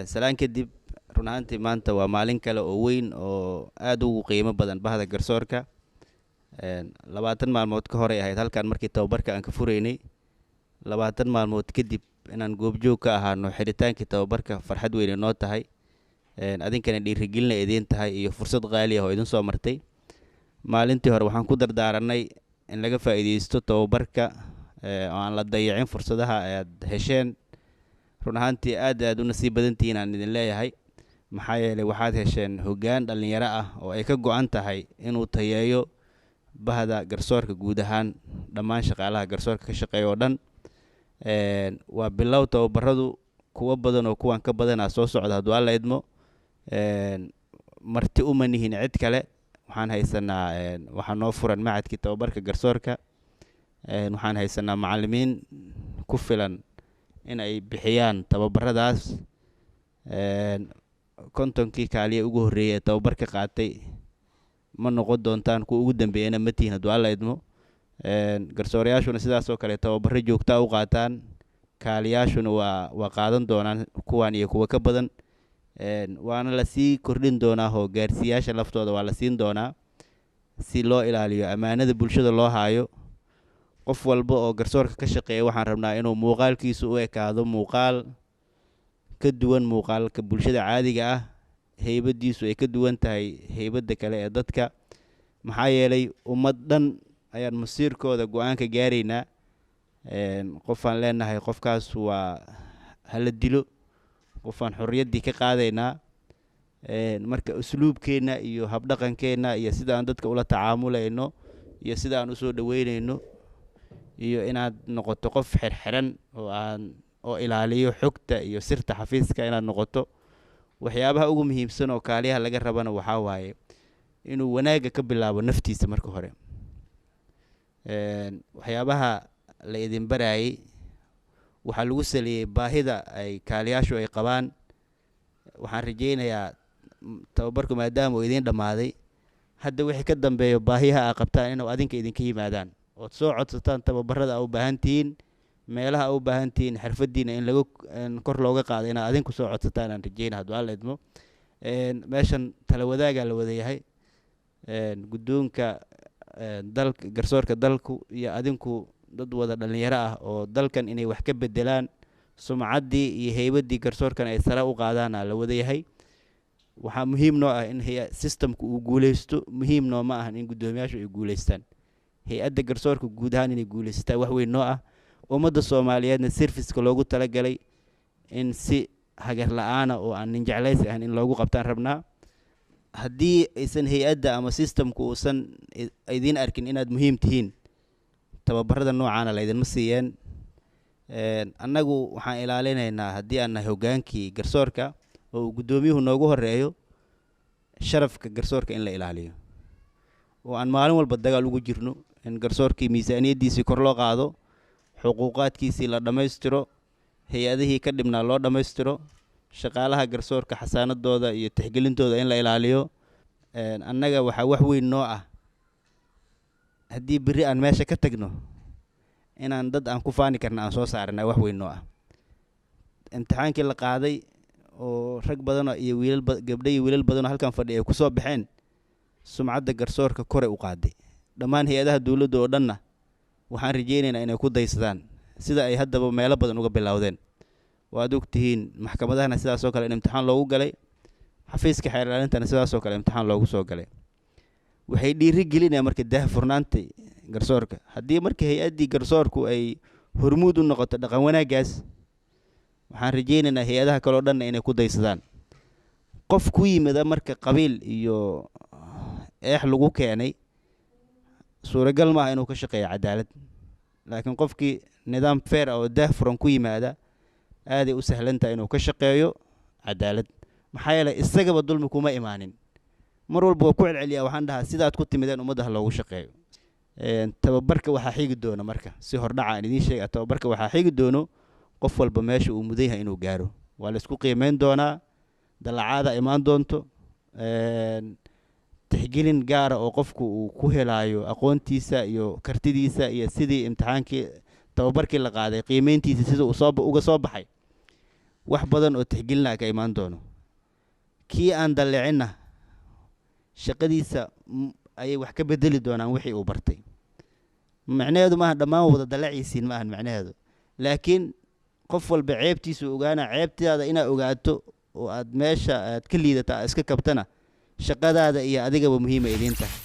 salaan kadib run ahaantii maanta waa maalin kale oo weyn oo aad ugu qiimo badan bahda garsoorka. 20 maalmood ka hor ay ahayd halkan markii tababarka aan ka furaynay. 20 maalmood kadib inaan goobjoog ka ahaano xidhitaankii tababarka farxad weyn inoo tahay. Adinkana dhiirigelin idin tahay iyo fursad qaali ah oo idin soo martay. Maalintii hore waxaan ku dardaaranay in laga faa'iideysto tababarka oo aan la dayacin fursadaha aad hesheen. run ahaantii aad u nasiib badan tihiin aan idin leeyahay, maxaa yeelay waxaad hesheen hoggaan dhalinyaro ah oo ay ka go'an tahay inuu tayeeyo bahda garsoorka guud ahaan dhammaan shaqaalaha garsoorka ka shaqeeya oo dhan. Waa bilow tababaradu kuwa badan oo kuwan ka badanaa soo socda hadduu alla idmo. Marti uma nihin cid kale, waxaan haysanaa waxaa noo furan macadkii tababarka garsoorka. Waxaan haysanaa macallimiin ku filan in ay bixiyaan tababaradaas. 50kii kaaliye ugu horreeyay tababarka qaatay ma noqon doontaan kuwa ugu dambeeyana ma tihiin hadduu alla idmo. Garsoorayaashuna sidaas oo kale tababaro joogta u qaataan, kaaliyaashuna waa qaadan doonaan kuwan iyo kuwa ka badan. Waana la sii kordhin doonaa oo gaarsiyaasha laftooda waa la siin doonaa si loo ilaaliyo ammaanada bulshada loo haayo. qof walba oo garsoorka ka shaqeeya waxaan rabnaa inuu muuqaalkiisu u ekaado muuqaal ka duwan muuqaalka bulshada caadiga ah, heybadiisu ay ka duwan tahay heybada kale ee dadka. maxaa yeelay ummad dhan ayaan masiirkooda go'aan ka gaaraynaa. qofaan leenahay qofkaas waa hala dilo, qofaan xorriyaddii ka qaadaynaa. marka usluubkeena iyo habdhaqankeena iyo sida aan dadka ula tacaamulayno iyo sida aan usoo dhaweynayno iyo inaad noqoto qof xirxiran oo ilaaliyo xogta iyo sirta xafiiska inaad noqoto. waxyaabaha ugu muhiimsan oo kaaliyaha laga rabana waxaa waaye inuu wanaaga ka bilaabo naftiisa marka hore. waxyaabaha la idin barayay waxaa lagu saleeyay baahida ay kaaliyaashu ay qabaan. waxaan rajaynayaa tababarku maadaama uu idin dhammaaday, hadda wixii ka dambeeyo baahiyaha aad qabtaan inuu adinka idinka yimaadaan ood soo codsataan tababarada u baahan tihiin, meelaha u baahan tihiin xirfadiina in lagu kor looga qaado inaad adinku soo codsataan aan rajayna hadduu alla idmo. meeshan tala wadaagaa la wada yahay. guddoonka dalka garsoorka dalku iyo adinku dad wada dhalinyaro ah oo dalkan inay wax ka bedelaan, sumcaddii iyo heybadii garsoorkan ay sare u qaadaana la wada yahay. waxaa muhiim noo ah in systemku uu guuleysto, muhiim noo ma ahan in guddoomiyaashu ay guuleystaan. hay-adda garsoorka guud ahaan inay guuleysataa wax weyn noo ah. ummadda Soomaaliyeedna serviceka loogu talagalay in si hagar la'aana oo aan nin jeclaysi ahayn in loogu qabtaan rabnaa. haddii aysan hay-adda ama systemku uusan idin arkin inaad muhiim tihiin, tababarada noocaana laydinma siiyeen. annagu waxaan ilaalinaynaa haddii aan nahay hoggaankii garsoorka oo uu guddoomiyuhu noogu horeeyo, sharafka garsoorka in la ilaaliyo oo aan maalin walba dagaal ugu jirno in garsoorkii miisaaniyaddiisii kor loo qaado, xuquuqaadkiisii la dhammaystiro, hay-adihii ka dhibnaa loo dhammaystiro, shaqaalaha garsoorka xasaanadooda iyo tixgelintooda in la ilaaliyo. annaga waxaa wax weyn noo ah haddii berri aan meesha ka tagno inaan dad aan ku faani karna aan soo saarana wax weyn noo ah. imtixaankii la qaaday oo rag badan iyo gabdho iyo wiilal badan oo halkan fadhiya ay ku soo baxeen, sumcadda garsoorka kore u qaaday. dhammaan hay-adaha dawladda oo dhanna waxaan rajaynaynaa inay ku daysadaan sida ay haddaba meelo badan uga bilowdeen. waad ogtihiin maxkamadahana sidaas oo kale in imtixaan loogu galay, xafiiska xeer ilaalintana sidaas oo kale imtixaan loogu soo galay. waxay dhiirigelinayaan marka daahfurnaanta garsoorka. haddii marka hay-addii garsoorku ay hormuud u noqoto dhaqan wanaaggaas, waxaan rajaynaynaa hay-adaha kale oo dhanna inay ku daysadaan. qof ku yimida marka qabiil iyo eex lagu keenay suuragal maaha inuu ka shaqeeyo cadaalad. laakiin qofkii nidaam fair oo daahfuran ku yimaada aaday u sahlantahay inuu ka shaqeeyo cadaalad. maxaa yeelay isagaba dulmi kuma imaanin. mar walba waa ku celceliyaa, waxaan dhahaa sidaad ku timideen ummadda ha loogu shaqeeyo. tababarka waxaa xigi doona marka si hordhaca aan idiin sheega, tababarka waxaa xigi doono qof walba meesha uu mudan yahay inuu gaaro. waa la isku qiimeyn doonaa, dalacaada imaan doonto, tixgelin gaara oo qofku uu ku helaayo aqoontiisa iyo kartidiisa iyo sidii imtixaankii tababarkii la qaaday qiimeyntiisa sida uu uga soo baxay. wax badan oo tixgelina ka imaan doono kii aan daleecinna shaqadiisa ayay wax ka bedeli doonaan wixii uu bartay macnaheedu maaha dhammaan wada dalaciisiin maahan macnaheedu laakiin qof walba ceebtiisu ogaana ceebtaada inaad ogaato oo aad meesha aad ka liidata iska kabtana shaqadaada iyo adigaba muhiima idin tahay